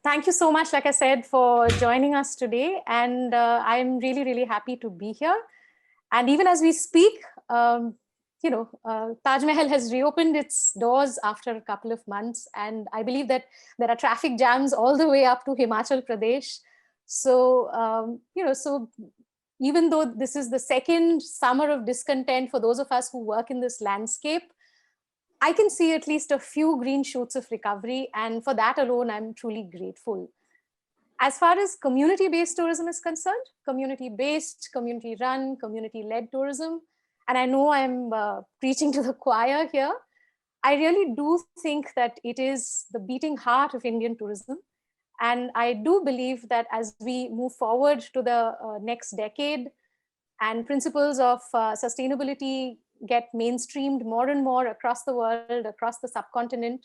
Thank you so much, like I said, for joining us today. And I'm really, really happy to be here. And even as we speak, Taj Mahal has reopened its doors after a couple of months. And I believe that there are traffic jams all the way up to Himachal Pradesh. So, so even though this is the second summer of discontent for those of us who work in this landscape, I can see at least a few green shoots of recovery. And for that alone, I'm truly grateful. As far as community-based tourism is concerned, community-based, community-run, community-led tourism, and I know I'm preaching to the choir here, I really do think that it is the beating heart of Indian tourism. And I do believe that as we move forward to the next decade and principles of sustainability get mainstreamed more and more across the world, across the subcontinent,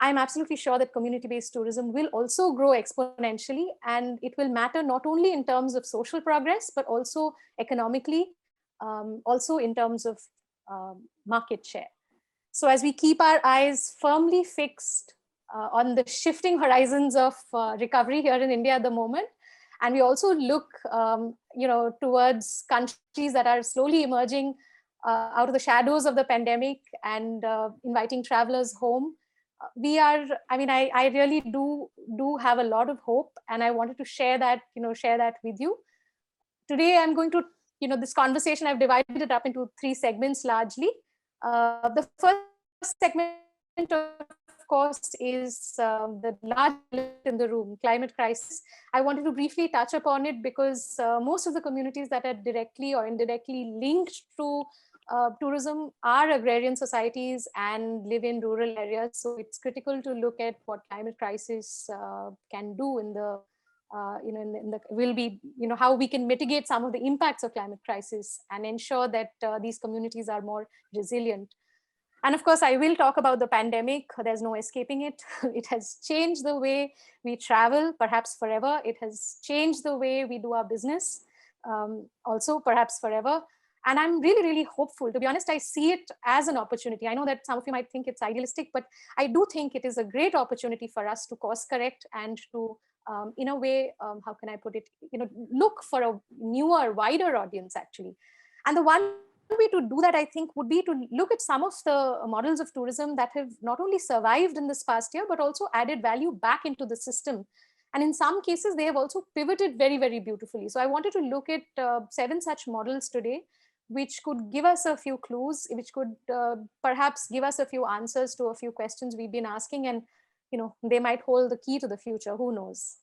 I'm absolutely sure that community-based tourism will also grow exponentially, and it will matter not only in terms of social progress, but also economically, also in terms of market share. So as we keep our eyes firmly fixed on the shifting horizons of recovery here in India at the moment, and we also look towards countries that are slowly emerging out of the shadows of the pandemic and inviting travelers home, I really do have a lot of hope, and I wanted to share that with you. Today, I'm going to, this conversation, I've divided it up into three segments largely. The first segment, of course, is the large elephant in the room, climate crisis. I wanted to briefly touch upon it because most of the communities that are directly or indirectly linked to tourism are agrarian societies and live in rural areas. So it's critical to look at what climate crisis can do in the how we can mitigate some of the impacts of climate crisis and ensure that these communities are more resilient. And of course, I will talk about the pandemic. There's no escaping it. It has changed the way we travel, perhaps forever. It has changed the way we do our business, also perhaps forever. And I'm really, really hopeful. To be honest, I see it as an opportunity. I know that some of you might think it's idealistic, but I do think it is a great opportunity for us to course correct and to, in a way, how can I put it, look for a newer, wider audience, actually. And the one way to do that, I think, would be to look at some of the models of tourism that have not only survived in this past year, but also added value back into the system. And in some cases, they have also pivoted very, very beautifully. So I wanted to look at 7 such models today, which could give us a few clues, which could perhaps give us a few answers to a few questions we've been asking. And, they might hold the key to the future, who knows?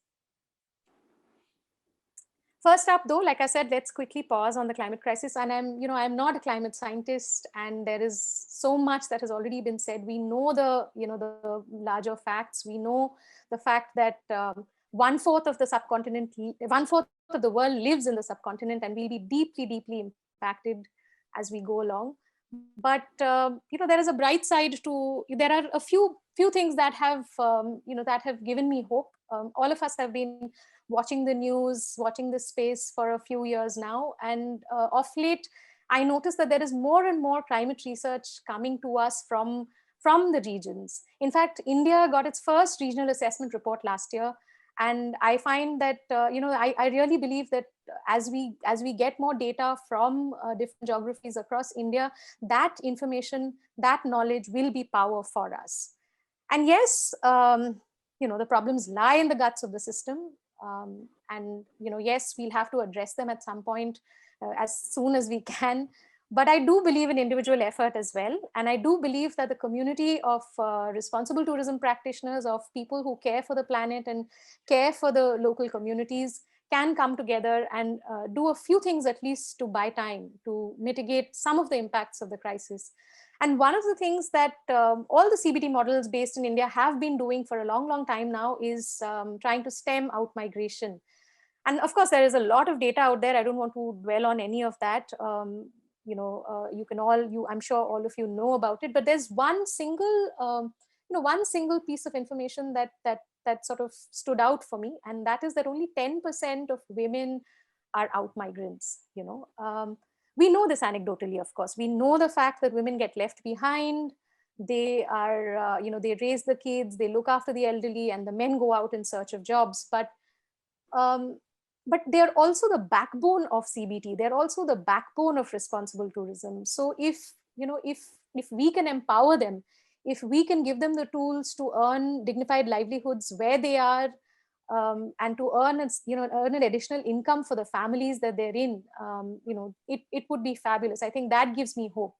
First up, though, like I said, let's quickly pause on the climate crisis. And I'm not a climate scientist, and there is so much that has already been said. We know the larger facts. We know the fact that 1/4 of the subcontinent, 1/4 of the world lives in the subcontinent, and will be deeply, deeply impacted as we go along. But there is a bright side to. There are a few things that have that have given me hope. All of us have been watching the news, watching this space for a few years now, and of late, I noticed that there is more and more climate research coming to us from the regions. In fact, India got its first regional assessment report last year. And I find that, I really believe that as we get more data from different geographies across India, that information, that knowledge will be power for us. And yes, the problems lie in the guts of the system. And, yes, we'll have to address them at some point as soon as we can. But I do believe in individual effort as well. And I do believe that the community of responsible tourism practitioners, of people who care for the planet and care for the local communities, can come together and do a few things at least to buy time, to mitigate some of the impacts of the crisis. And one of the things that all the CBD models based in India have been doing for a long, long time now is trying to stem out migration. And of course, there is a lot of data out there. I don't want to dwell on any of that. I'm sure all of you know about it, but there's one single piece of information that sort of stood out for me, and that is that only 10% of women are out migrants. We know this anecdotally, of course. We know the fact that women get left behind, They are, they raise the kids, they look after the elderly, and the men go out in search of jobs. Um, but they're also the backbone of CBT. They're also the backbone of responsible tourism. So if we can empower them, if we can give them the tools to earn dignified livelihoods where they are, and to earn an additional income for the families that they're in, it would be fabulous. I think that gives me hope.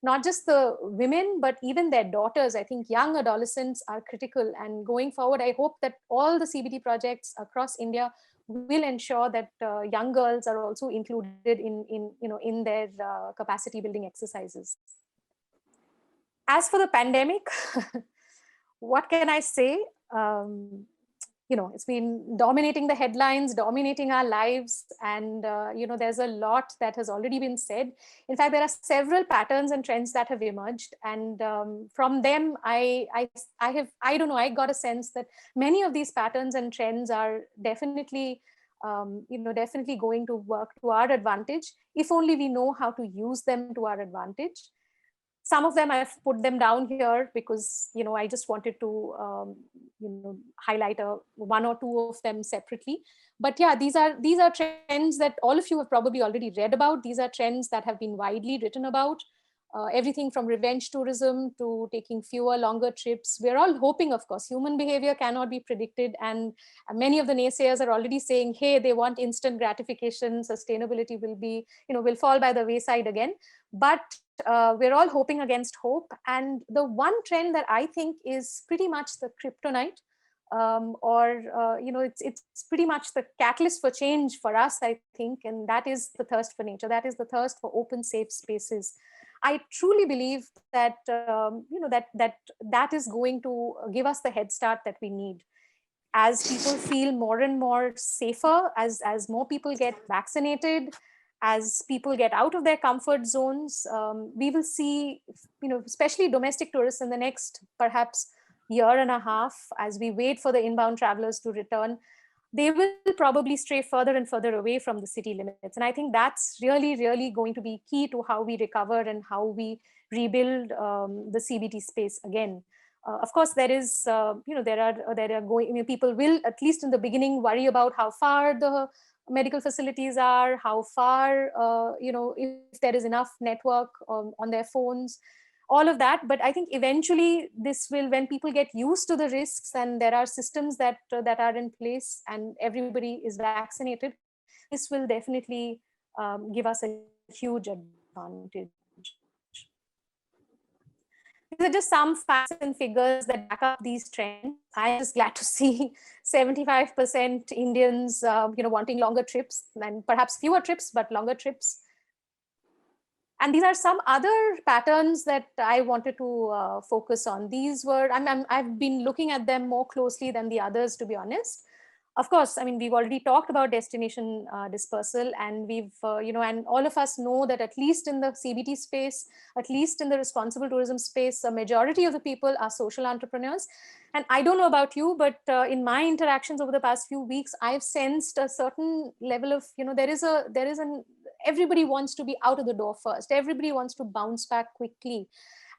Not just the women, but even their daughters. I think young adolescents are critical. And going forward, I hope that all the CBT projects across India will ensure that young girls are also included in their capacity building exercises. As for the pandemic, what can I say? It's been dominating the headlines, dominating our lives, and there's a lot that has already been said. In fact, there are several patterns and trends that have emerged, and from them, I don't know, I got a sense that many of these patterns and trends are definitely definitely going to work to our advantage, if only we know how to use them to our advantage. Some of them I've put them down here because I just wanted to highlight one or two of them separately. But yeah, these are trends that all of you have probably already read about. These are trends that have been widely written about. Everything from revenge tourism to taking fewer, longer trips. We're all hoping, of course, human behavior cannot be predicted. And many of the naysayers are already saying, hey, they want instant gratification, sustainability will fall by the wayside again. But we're all hoping against hope. And the one trend that I think is pretty much the kryptonite, it's pretty much the catalyst for change for us, I think, and that is the thirst for nature. That is the thirst for open, safe spaces. I truly believe that that is going to give us the head start that we need. As people feel more and more safer, as more people get vaccinated, as people get out of their comfort zones, we will see, especially domestic tourists in the next perhaps year and a half, as we wait for the inbound travelers to return, they will probably stray further and further away from the city limits. And I think that's really, really going to be key to how we recover and how we rebuild the CBT space again. Of course, there is, there are going, people will, at least in the beginning, worry about how far the medical facilities are, how far, if there is enough network on their phones, all of that. But I think eventually this will, when people get used to the risks and there are systems that are in place and everybody is vaccinated, this will definitely give us a huge advantage. These are just some facts and figures that back up these trends. I'm just glad to see 75% Indians, wanting longer trips, and perhaps fewer trips, but longer trips. And these are some other patterns that I wanted to focus on. These were, I've been looking at them more closely than the others, to be honest. Of course, we've already talked about destination dispersal, and we've, and all of us know that at least in the CBT space, at least in the responsible tourism space, a majority of the people are social entrepreneurs. And I don't know about you, but in my interactions over the past few weeks, I've sensed a certain level of, everybody wants to be out of the door first. Everybody wants to bounce back quickly.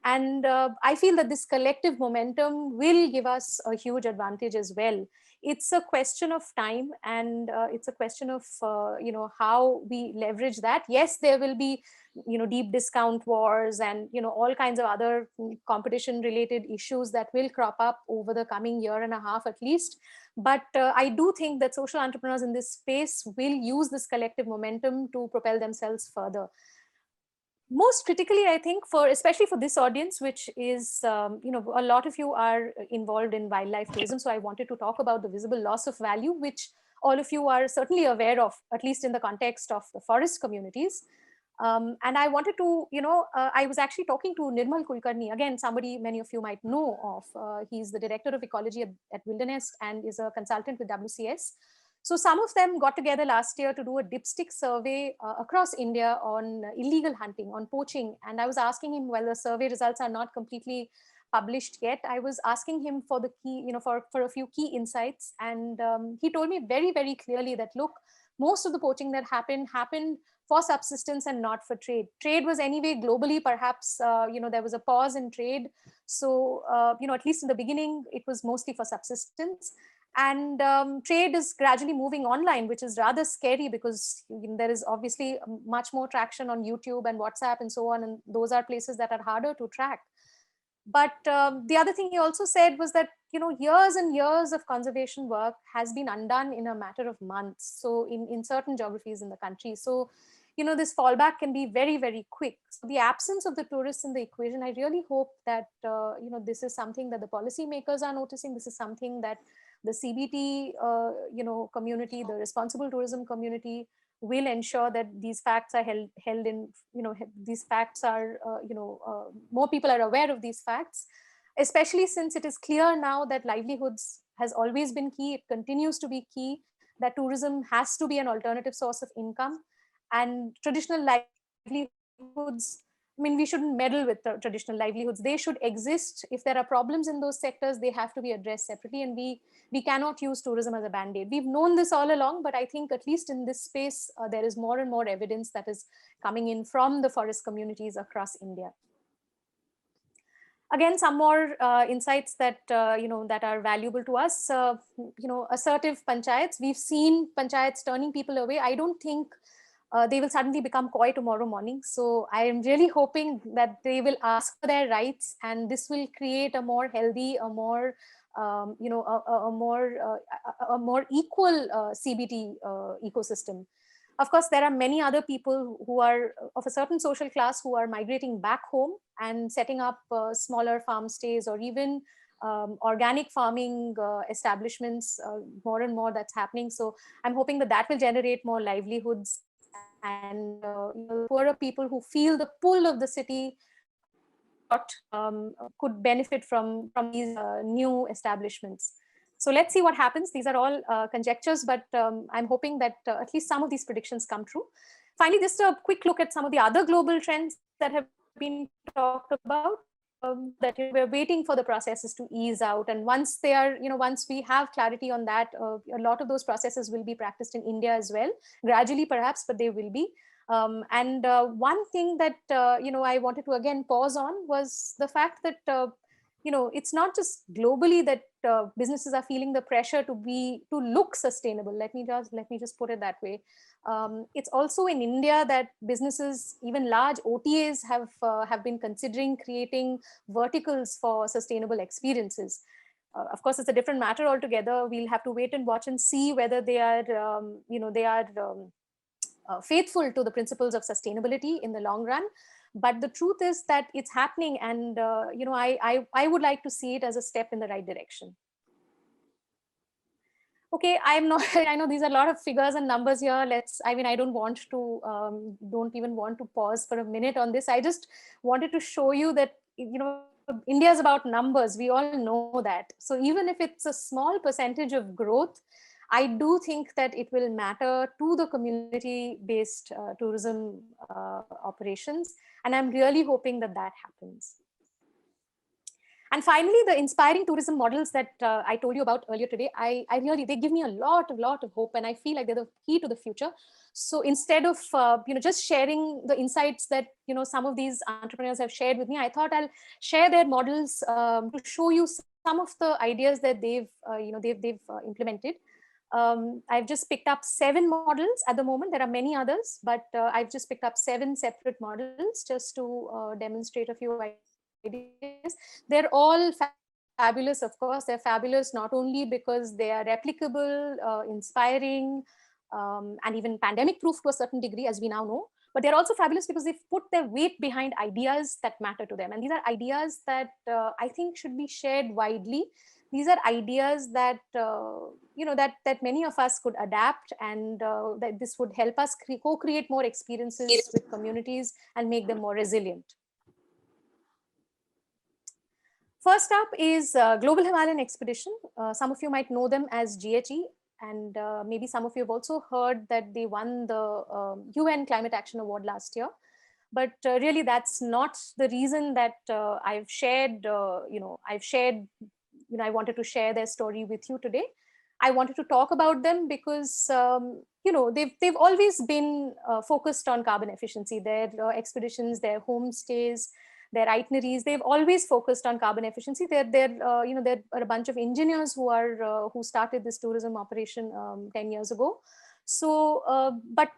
And I feel that this collective momentum will give us a huge advantage as well. It's a question of time, and it's a question of how we leverage that. Yes, there will be deep discount wars and all kinds of other competition related issues that will crop up over the coming year and a half at least. But I do think that social entrepreneurs in this space will use this collective momentum to propel themselves further. Most critically, I think, especially for this audience, which is, a lot of you are involved in wildlife tourism. So I wanted to talk about the visible loss of value, which all of you are certainly aware of, at least in the context of the forest communities. And I wanted to, I was actually talking to Nirmal Kulkarni, again, somebody many of you might know of. He's the director of ecology at Wildernest and is a consultant with WCS. So some of them got together last year to do a dipstick survey across India on illegal hunting, on poaching. And I was asking him, well, the survey results are not completely published yet. I was asking him for the key, for a few key insights. And he told me very, very clearly that, look, most of the poaching that happened for subsistence and not for trade. Trade was anyway globally, perhaps, there was a pause in trade. So, at least in the beginning, it was mostly for subsistence. And trade is gradually moving online, which is rather scary because there is obviously much more traction on YouTube and WhatsApp and so on. And those are places that are harder to track. But the other thing he also said was that, years and years of conservation work has been undone in a matter of months. So in certain geographies in the country. So, this fallback can be very, very quick. So the absence of the tourists in the equation, I really hope that, this is something that the policymakers are noticing. This is something that the CBT, community, the responsible tourism community will ensure that these facts are held in, these facts are, more people are aware of these facts, especially since it is clear now that livelihoods has always been key. It continues to be key, that tourism has to be an alternative source of income, and traditional livelihoods, we shouldn't meddle with the traditional livelihoods. They should exist. If there are problems in those sectors, they have to be addressed separately. And we cannot use tourism as a band-aid. We've known this all along, but I think at least in this space, there is more and more evidence that is coming in from the forest communities across India. Again, some more insights that, that are valuable to us. Assertive panchayats. We've seen panchayats turning people away. I don't think they will suddenly become coy tomorrow morning. So I am really hoping that they will ask for their rights, and this will create a more healthy, a more, a more equal CBT ecosystem. Of course, there are many other people who are of a certain social class who are migrating back home and setting up smaller farm stays, or even organic farming establishments. More and more that's happening. So I'm hoping that that will generate more livelihoods, and poorer people who feel the pull of the city could benefit from these new establishments. So let's see what happens. These are all conjectures, but I'm hoping that at least some of these predictions come true. Finally, just a quick look at some of the other global trends that have been talked about. That we're waiting for the processes to ease out, and once they are, once we have clarity on that, a lot of those processes will be practiced in India as well, gradually perhaps, but they will be. And one thing that I wanted to again pause on was the fact that it's not just globally that businesses are feeling the pressure to look sustainable. Let me just put it that way. It's also in India that businesses, even large OTAs, have been considering creating verticals for sustainable experiences. Of course, it's a different matter altogether. We'll have to wait and watch and see whether they are, faithful to the principles of sustainability in the long run. But the truth is that it's happening, and I would like to see it as a step in the right direction. Okay, I'm not. I know these are a lot of figures and numbers here. I don't want to, don't even want to pause for a minute on this. I just wanted to show you that India is about numbers. We all know that. So even if it's a small percentage of growth, I do think that it will matter to the community-based tourism operations. And I'm really hoping that that happens. And finally, the inspiring tourism models that I told you about earlier today, they give me a lot of hope, and I feel like they're the key to the future. So instead of, just sharing the insights that, some of these entrepreneurs have shared with me, I thought I'll share their models to show you some of the ideas that they've implemented. I've just picked up 7 models at the moment. There are many others, but I've just picked up 7 separate models just to demonstrate a few ideas. They're all fabulous, of course. They're fabulous not only because they are replicable, inspiring, and even pandemic proof to a certain degree, as we now know, but they're also fabulous because they've put their weight behind ideas that matter to them. And these are ideas that I think should be shared widely. These are ideas that, that many of us could adapt, and that this would help us co-create more experiences with communities and make them more resilient. First up is Global Himalayan Expedition. Some of you might know them as GHE, and maybe some of you have also heard that they won the UN Climate Action Award last year. But really, that's not the reason that I wanted to share their story with you today. I wanted to talk about them because they've always been focused on carbon efficiency. Their expeditions, their homestays, their itineraries, they've always focused on carbon efficiency. There are a bunch of engineers who started this tourism operation 10 years ago. So, but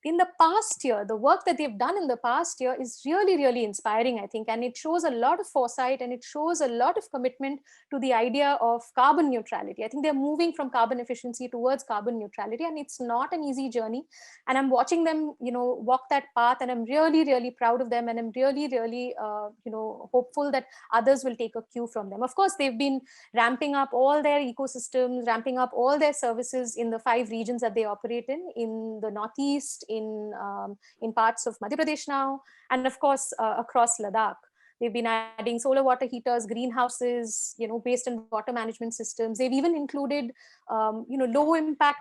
in the past year, the work that they've done in the past year is really, really inspiring, I think, and it shows a lot of foresight and it shows a lot of commitment to the idea of carbon neutrality. I think they're moving from carbon efficiency towards carbon neutrality, and it's not an easy journey. And I'm watching them, walk that path, and I'm really, really proud of them, and I'm really, really, hopeful that others will take a cue from them. Of course, they've been ramping up all their ecosystems, ramping up all their services in the 5 regions that they operate in the Northeast, in parts of Madhya Pradesh now, and of course across Ladakh. They've been adding solar water heaters, greenhouses, waste and water management systems. They've even included, low impact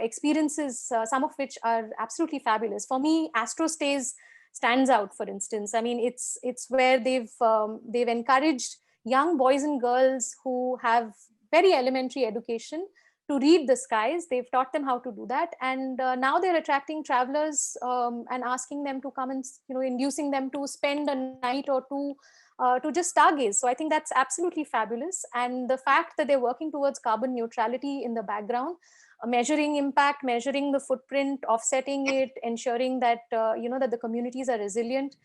experiences, some of which are absolutely fabulous. For me, Astro Stays stands out, for instance. I mean, it's where they've encouraged young boys and girls who have very elementary education to read the skies. They've taught them how to do that, and now they're attracting travelers and asking them to come and, inducing them to spend a night or two to just stargaze. So I think that's absolutely fabulous. And the fact that they're working towards carbon neutrality in the background, measuring impact, measuring the footprint, offsetting it, ensuring that that the communities are resilient,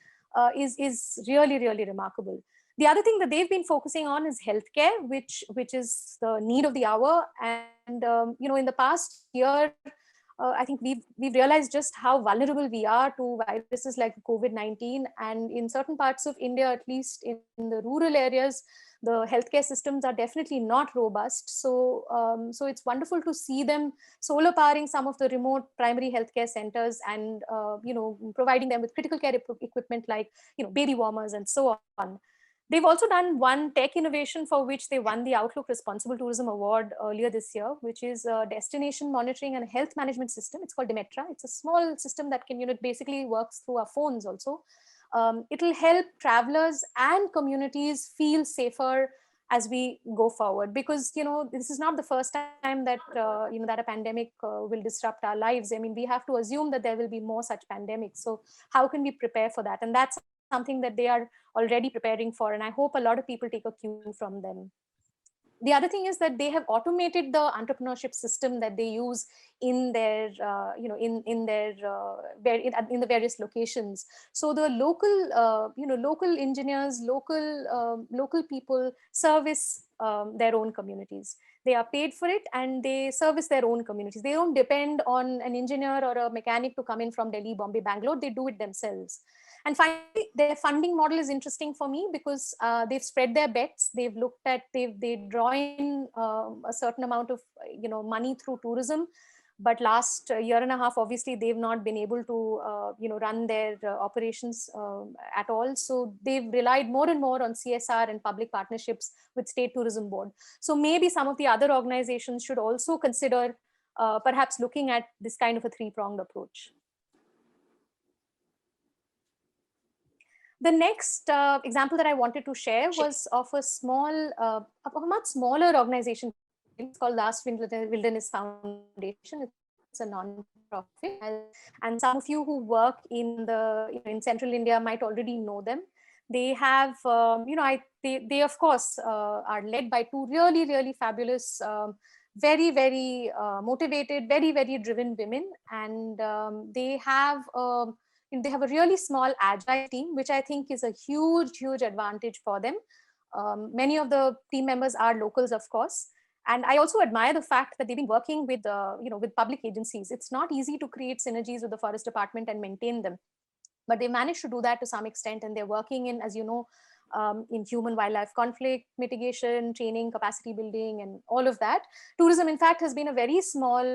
is really, really remarkable. The other thing that they've been focusing on is healthcare, which is the need of the hour. And in the past year, I think we've realized just how vulnerable we are to viruses like COVID-19. And in certain parts of India, at least in the rural areas, the healthcare systems are definitely not robust. So, so it's wonderful to see them solar powering some of the remote primary healthcare centers, and providing them with critical care equipment like baby warmers and so on. They've also done one tech innovation for which they won the Outlook Responsible Tourism Award earlier this year, which is a destination monitoring and health management system. It's called Demetra. It's a small system that can, it basically works through our phones also. It'll help travelers and communities feel safer as we go forward, because this is not the first time that that a pandemic will disrupt our lives. I mean, we have to assume that there will be more such pandemics. So how can we prepare for that? And that's something that they are already preparing for, and I hope a lot of people take a cue from them. The other thing is that they have automated the entrepreneurship system that they use in their in the various locations. So the local local engineers, local people service their own communities. They are paid for it, and they service their own communities. They don't depend on an engineer or a mechanic to come in from Delhi, Bombay, Bangalore. They do it themselves. And finally, their funding model is interesting for me because they've spread their bets. They've looked at, they draw in a certain amount of money through tourism. But last year and a half, obviously, they've not been able to run their operations at all. So they've relied more and more on CSR and public partnerships with State Tourism Board. So maybe some of the other organizations should also consider perhaps looking at this kind of a 3-pronged approach. The next example that I wanted to share was of a much smaller organization. It's called Last Wilderness Foundation. It's a non-profit, and some of you who work in in Central India might already know them. They have, they of course are led by 2 really, really fabulous, very, very motivated, very, very driven women, and they have a really small agile team, which I think is a huge, huge advantage for them. Many of the team members are locals, of course. And I also admire the fact that they've been working with, with public agencies. It's not easy to create synergies with the forest department and maintain them, but they managed to do that to some extent. And they're working in, as you know, in human wildlife conflict mitigation, training, capacity building, and all of that. Tourism, in fact, has been a very small,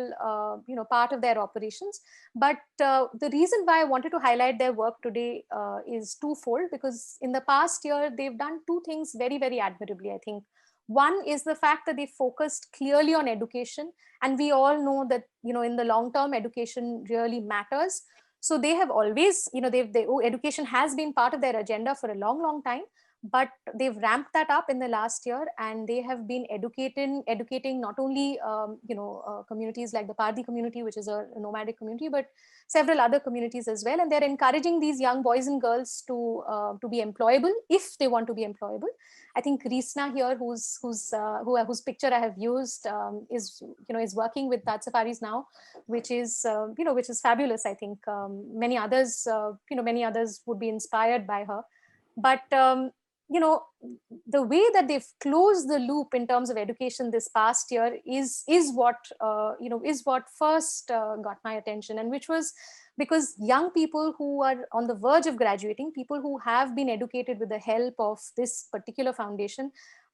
part of their operations. But the reason why I wanted to highlight their work today is twofold, because in the past year, they've done 2 things very, very admirably, I think. One is the fact that they focused clearly on education. And we all know that, in the long term, education really matters. So they have always, education has been part of their agenda for a long, long time. but they've ramped that up in the last year, and they have been educating not only communities like the Pardi community, which is a nomadic community, but several other communities as well. And they're encouraging these young boys and girls to be employable if they want to be employable. I think Risna here, whose picture I have used, is working with Taj Safaris now, which is which is fabulous. I think many others would be inspired by her. But the way that they've closed the loop in terms of education this past year is what first got my attention, and which was because young people who are on the verge of graduating, people who have been educated with the help of this particular foundation,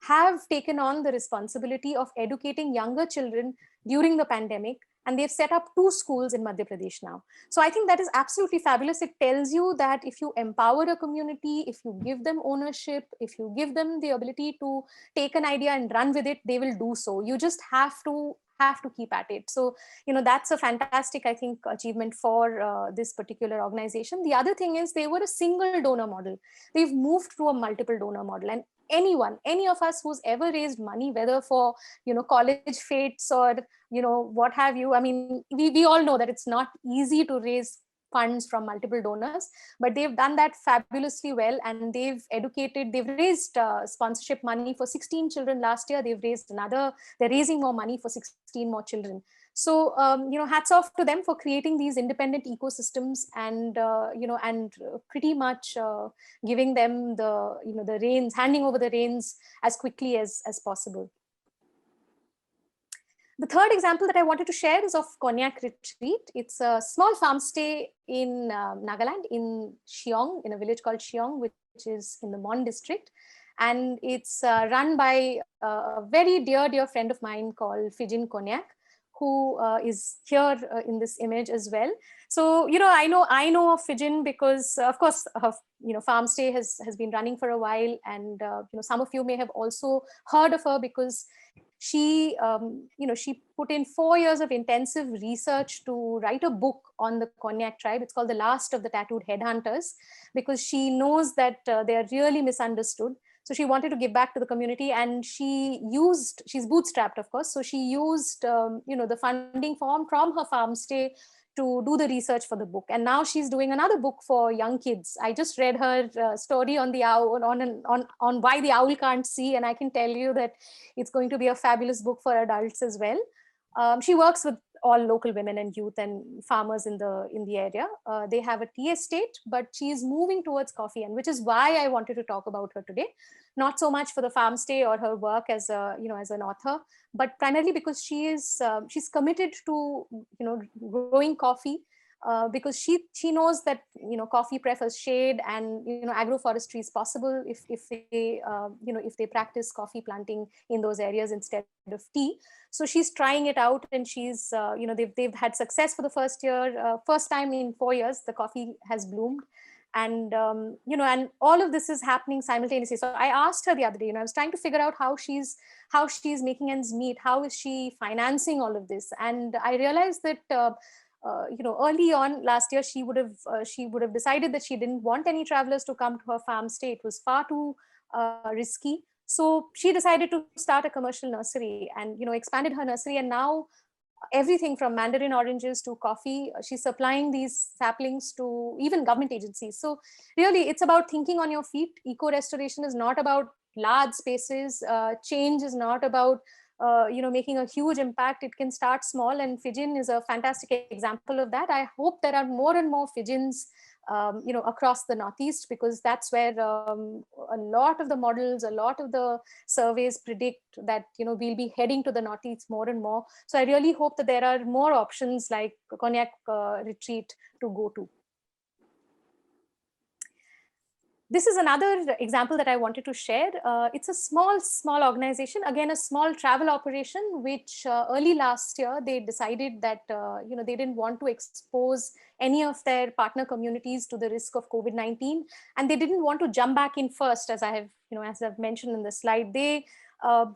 have taken on the responsibility of educating younger children during the pandemic, and they've set up 2 schools in Madhya Pradesh now. So I think that is absolutely fabulous. It tells you that if you empower a community, if you give them ownership, if you give them the ability to take an idea and run with it, they will do so. You just have to keep at it. So that's a fantastic, I think, achievement for this particular organization. The other thing is they were a single donor model. They've moved to a multiple donor model, and any of us who's ever raised money, whether for college fates or what have you, I mean, we all know that it's not easy to raise funds from multiple donors, but they've done that fabulously well, and they've raised sponsorship money for 16 children last year. They're raising more money for 16 more children. So hats off to them for creating these independent ecosystems, and pretty much giving them the reins, handing over the reins as quickly as possible. The third example that I wanted to share is of Konyak Retreat. It's a small farm stay in Nagaland, in Shiong, in a village called Shiong, which is in the Mon district. And it's run by a very dear friend of mine called Fijin Konyak, who is here in this image as well. So, I know of Fijin because, of course, farm stay has been running for a while. And, some of you may have also heard of her because she put in 4 years of intensive research to write a book on the Konyak tribe. It's called The Last of the Tattooed Headhunters, because she knows that they are really misunderstood. So she wanted to give back to the community, and she's bootstrapped, of course. So she used, the funding from her farm stay to do the research for the book. And now she's doing another book for young kids. I just read her story on the owl, on why the owl can't see. And I can tell you that it's going to be a fabulous book for adults as well. She works with all local women and youth and farmers in the area. They have a tea estate, but she's moving towards coffee, and which is why I wanted to talk about her today. Not so much for the farm stay or her work as an author, but primarily because she's committed to growing coffee, because she knows that coffee prefers shade, and agroforestry is possible if they practice coffee planting in those areas instead of tea. So she's trying it out, and she's they've had success for the first time in 4 years. The coffee has bloomed, and and all of this is happening simultaneously. So I asked her the other day, I was trying to figure out how she's making ends meet, how is she financing all of this, and I realized that early on last year she would have decided that she didn't want any travelers to come to her farm stay. It was far too risky. So she decided to start a commercial nursery, and expanded her nursery, and now everything from mandarin oranges to coffee, she's supplying these saplings to even government agencies. So really, it's about thinking on your feet. Eco restoration is not about large spaces. Change is not about making a huge impact. It can start small, and Fijin is a fantastic example of that. I hope there are more and more Fijins across the Northeast, because that's where a lot of the models, a lot of the surveys predict that we'll be heading to the Northeast more and more. So I really hope that there are more options like Konyak Retreat to go to. This is another example that I wanted to share. It's a small organization, again, a small travel operation, which early last year, they decided that, they didn't want to expose any of their partner communities to the risk of COVID-19. And they didn't want to jump back in first, as I have as I've mentioned in the slide, they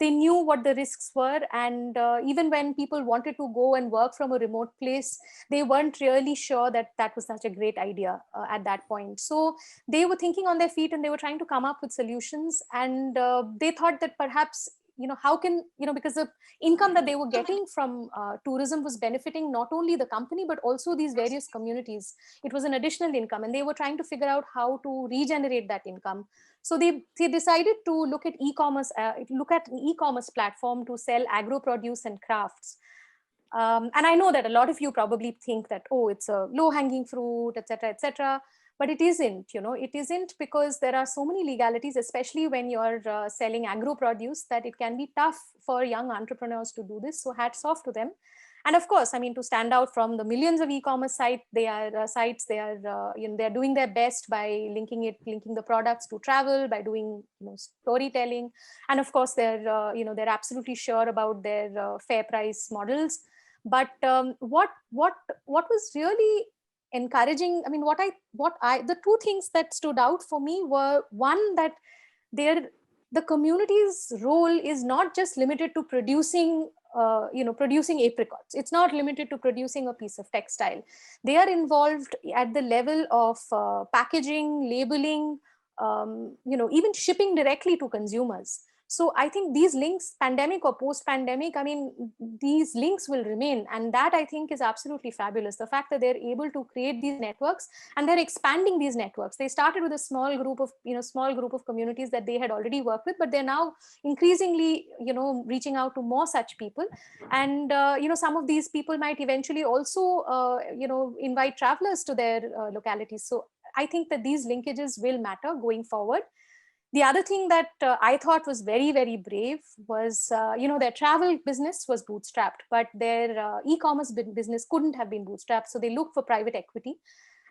knew what the risks were, and even when people wanted to go and work from a remote place, they weren't really sure that that was such a great idea at that point. So they were thinking on their feet, and they were trying to come up with solutions, and they thought that perhaps, how can, because the income that they were getting from tourism was benefiting not only the company but also these various communities. It was an additional income, and they were trying to figure out how to regenerate that income. So they decided to look at an e-commerce platform to sell agro produce and crafts. And I know that a lot of you probably think that, oh, it's a low-hanging fruit, etc., etc. But it isn't. It isn't, because there are so many legalities, especially when you're selling agro produce, that it can be tough for young entrepreneurs to do this. So hats off to them. And of course, I mean, to stand out from the millions of e-commerce sites, they are they're doing their best by linking the products to travel, by doing storytelling, and of course they're absolutely sure about their fair price models. But what was really encouraging, I mean, the two things that stood out for me were, one, that the community's role is not just limited to producing apricots. It's not limited to producing a piece of textile. They are involved at the level of packaging, labeling, even shipping directly to consumers. So I think these links, pandemic or post-pandemic, I mean, these links will remain. And that, I think, is absolutely fabulous. The fact that they're able to create these networks, and they're expanding these networks. They started with a small group of communities that they had already worked with, but they're now increasingly, reaching out to more such people. And, some of these people might eventually also, invite travelers to their localities. So I think that these linkages will matter going forward. The other thing that I thought was very, very brave was, their travel business was bootstrapped, but their e-commerce business couldn't have been bootstrapped. So they looked for private equity.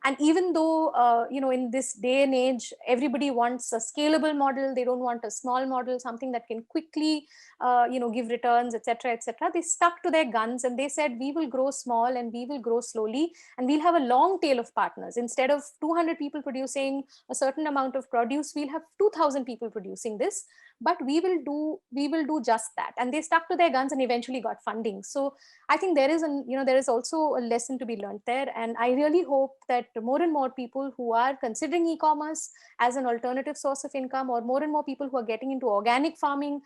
And even though, in this day and age, everybody wants a scalable model, they don't want a small model, something that can quickly, give returns, etc., etc. They stuck to their guns, and they said, we will grow small and we will grow slowly, and we'll have a long tail of partners. Instead of 200 people producing a certain amount of produce, we'll have 2,000 people producing this, but we will do just that. And they stuck to their guns and eventually got funding. So I think there is also a lesson to be learned there. And I really hope that more and more people who are considering e-commerce as an alternative source of income, or more and more people who are getting into organic farming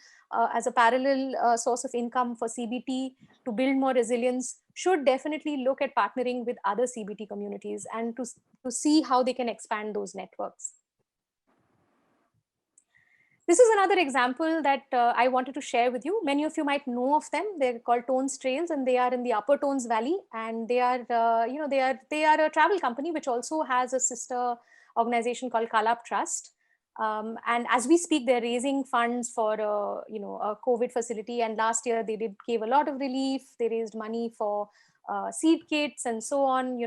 as a parallel source of income for CBT to build more resilience, should definitely look at partnering with other CBT communities and to see how they can expand those networks. This is another example that I wanted to share with you. Many of you might know of them. They're called Tones Trails, and they are in the Upper Tones Valley. And they are a travel company which also has a sister organization called Kalap Trust. And as we speak, they're raising funds for a COVID facility. And last year they gave a lot of relief. They raised money for seed kits and so on.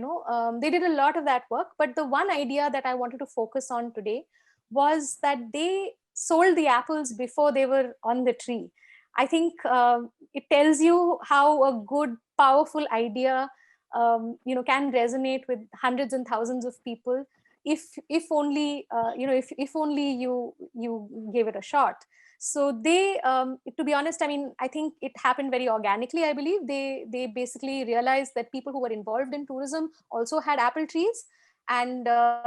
They did a lot of that work. But the one idea that I wanted to focus on today was that they sold the apples before they were on the tree. I think it tells you how a good, powerful idea, can resonate with hundreds and thousands of people if only you gave it a shot. So they, to be honest, I mean, I think it happened very organically. I believe they basically realized that people who were involved in tourism also had apple trees. And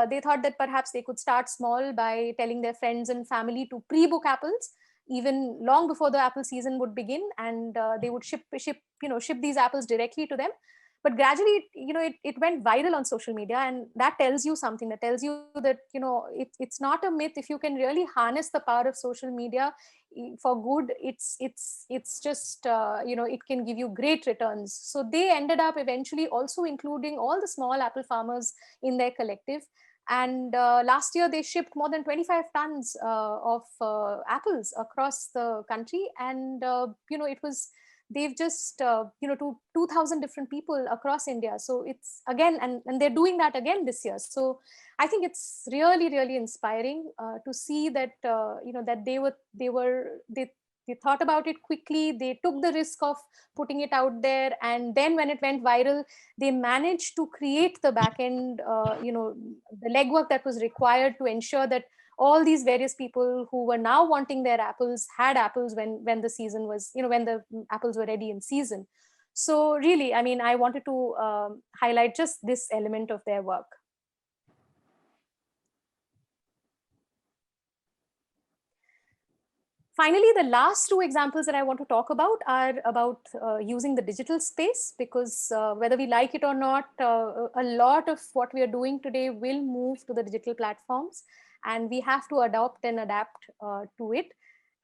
they thought that perhaps they could start small by telling their friends and family to pre-book apples even long before the apple season would begin, and they would ship these apples directly to them. But gradually, it went viral on social media, and that tells you something. That tells you that it's not a myth. If you can really harness the power of social media for good, it's just it can give you great returns. So they ended up eventually also including all the small apple farmers in their collective. And last year they shipped more than 25 tons of apples across the country. And it was, they've just to 2,000 different people across India. So it's again, and they're doing that again this year. So I think it's really, really inspiring to see that that they thought about it quickly. They took the risk of putting it out there, and then when it went viral, they managed to create the back end, the legwork that was required to ensure that all these various people who were now wanting their apples had apples when the season was, when the apples were ready in season. So really, I mean, I wanted to highlight just this element of their work. Finally, the last two examples that I want to talk about are about using the digital space, because whether we like it or not, a lot of what we are doing today will move to the digital platforms, and we have to adopt and adapt to it.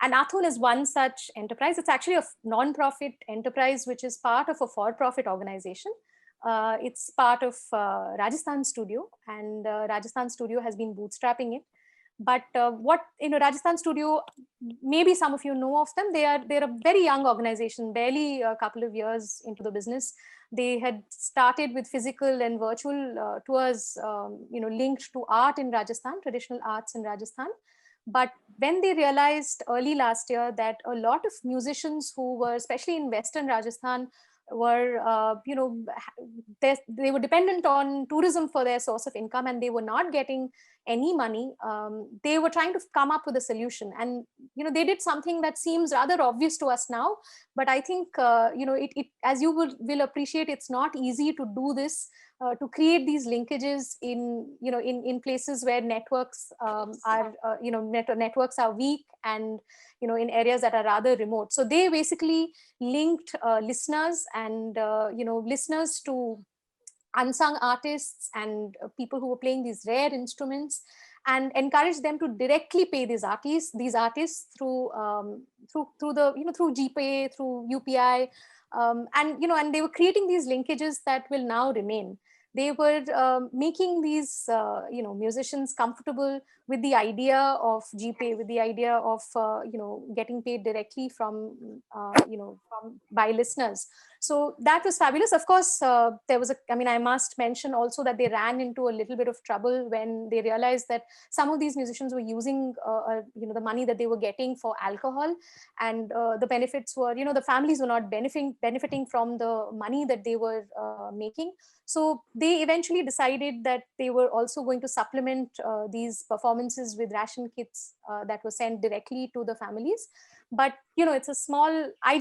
And Athun is one such enterprise. It's actually a non-profit enterprise, which is part of a for-profit organization. It's part of Rajasthan Studio, and Rajasthan Studio has been bootstrapping it. But Rajasthan Studio, maybe some of you know of them. They're a very young organization, barely a couple of years into the business. They had started with physical and virtual tours, linked to art in Rajasthan, traditional arts in Rajasthan. But when they realized early last year that a lot of musicians who were, especially in Western Rajasthan, were, they were dependent on tourism for their source of income, and they were not getting any money, they were trying to come up with a solution. And they did something that seems rather obvious to us now, but I think it, as you will appreciate, it's not easy to do this, to create these linkages in places where networks are networks are weak, and in areas that are rather remote. So they basically linked listeners and listeners to unsung artists and people who were playing these rare instruments, and encourage them to directly pay these artists through through GPay, through UPI, and they were creating these linkages that will now remain. They were making these musicians comfortable with the idea of GPay, with the idea of getting paid directly from by listeners. So that was fabulous. Of course, there was I must mention also that they ran into a little bit of trouble when they realized that some of these musicians were using the money that they were getting for alcohol, and the benefits were, the families were not benefiting from the money that they were making. So they eventually decided that they were also going to supplement these performances with ration kits that were sent directly to the families. But it's a small, I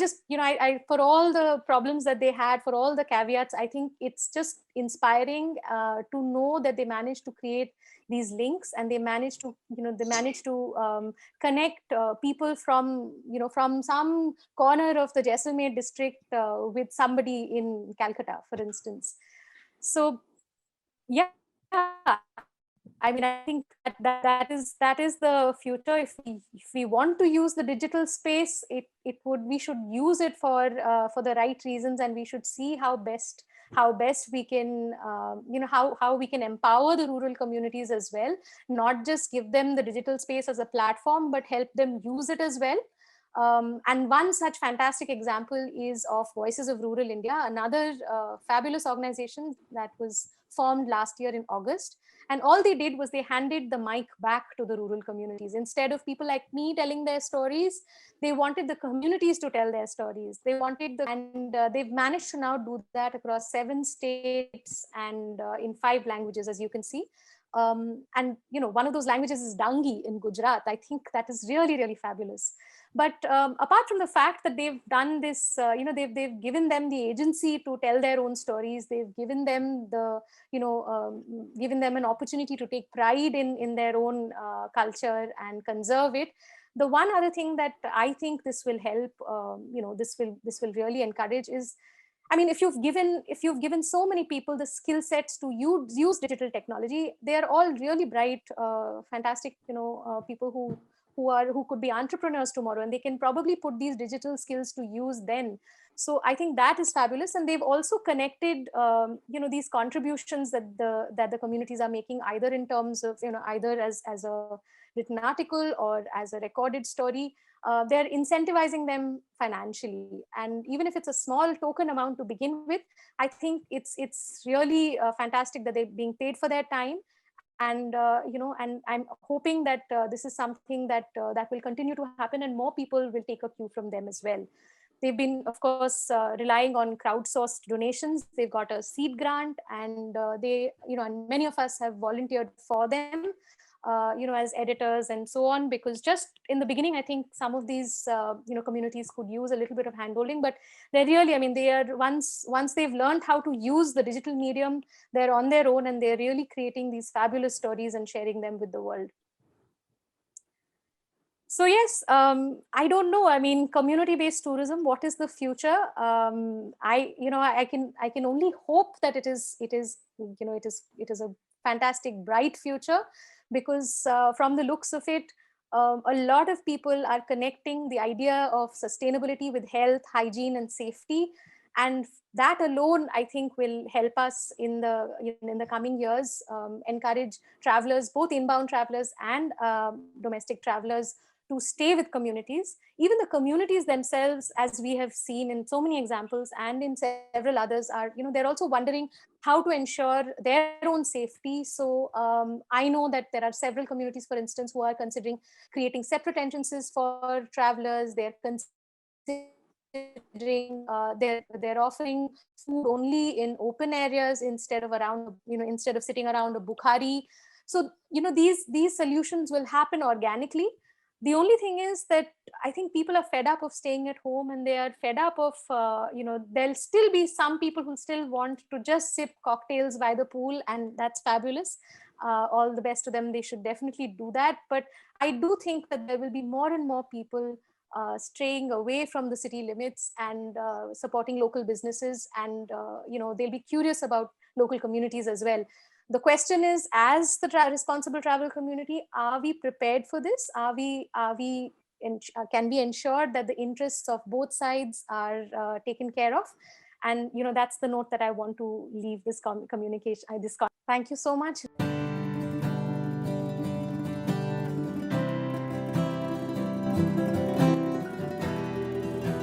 for all the problems that they had, for all the caveats, I think it's just inspiring to know that they managed to create these links, and they managed to connect people from from some corner of the Jaisalmer district with somebody in Calcutta, for instance. So yeah, I mean, I think that is the future. If we want to use the digital space, we should use it for the right reasons, and we should see how best we can how we can empower the rural communities as well, not just give them the digital space as a platform, but help them use it as well. And one such fantastic example is of Voices of Rural India, another fabulous organization that was formed last year in August. And all they did was they handed the mic back to the rural communities. Instead of people like me telling their stories, they wanted the communities to tell their stories. And they've managed to now do that across 7 states and in 5 languages, as you can see. And one of those languages is Dangi in Gujarat. I think that is really, really fabulous. But apart from the fact that they've done this, they've given them the agency to tell their own stories. They've given them given them an opportunity to take pride in their own culture and conserve it. The one other thing that I think this will help, this will really encourage is, I mean, if you've given so many people the skill sets to use digital technology, they are all really bright, fantastic, people who could be entrepreneurs tomorrow, and they can probably put these digital skills to use then. So I think that is fabulous. And they've also connected, these contributions that the communities are making, either in terms of, either as a written article or as a recorded story. They're incentivizing them financially. And even if it's a small token amount to begin with, I think it's really fantastic that they're being paid for their time. And and I'm hoping that this is something that will continue to happen, and more people will take a cue from them as well. They've been, of course, relying on crowdsourced donations. They've got a seed grant, and and many of us have volunteered for them. as editors and so on, because just in the beginning, I think some of these, communities could use a little bit of handholding, but they're really, I mean, they are, once they've learned how to use the digital medium, they're on their own and they're really creating these fabulous stories and sharing them with the world. So yes, I don't know. I mean, community-based tourism. What is the future? I can only hope that it is a fantastic, bright future, because from the looks of it, a lot of people are connecting the idea of sustainability with health, hygiene, and safety, and that alone, I think, will help us in the coming years, encourage travelers, both inbound travelers and domestic travelers, to stay with communities. Even the communities themselves, as we have seen in so many examples and in several others, are, they're also wondering how to ensure their own safety. So I know that there are several communities, for instance, who are considering creating separate entrances for travelers. They're considering, they're offering food only in open areas instead of instead of sitting around a bukhari. So these solutions will happen organically. The only thing is that I think people are fed up of staying at home, and they are fed up of, there'll still be some people who still want to just sip cocktails by the pool, and that's fabulous. All the best to them. They should definitely do that. But I do think that there will be more and more people straying away from the city limits and supporting local businesses, and they'll be curious about local communities as well. The question is, as the responsible travel community, are we prepared for this? Can we ensure that the interests of both sides are taken care of? And that's the note that I want to leave this communication. Thank you so much.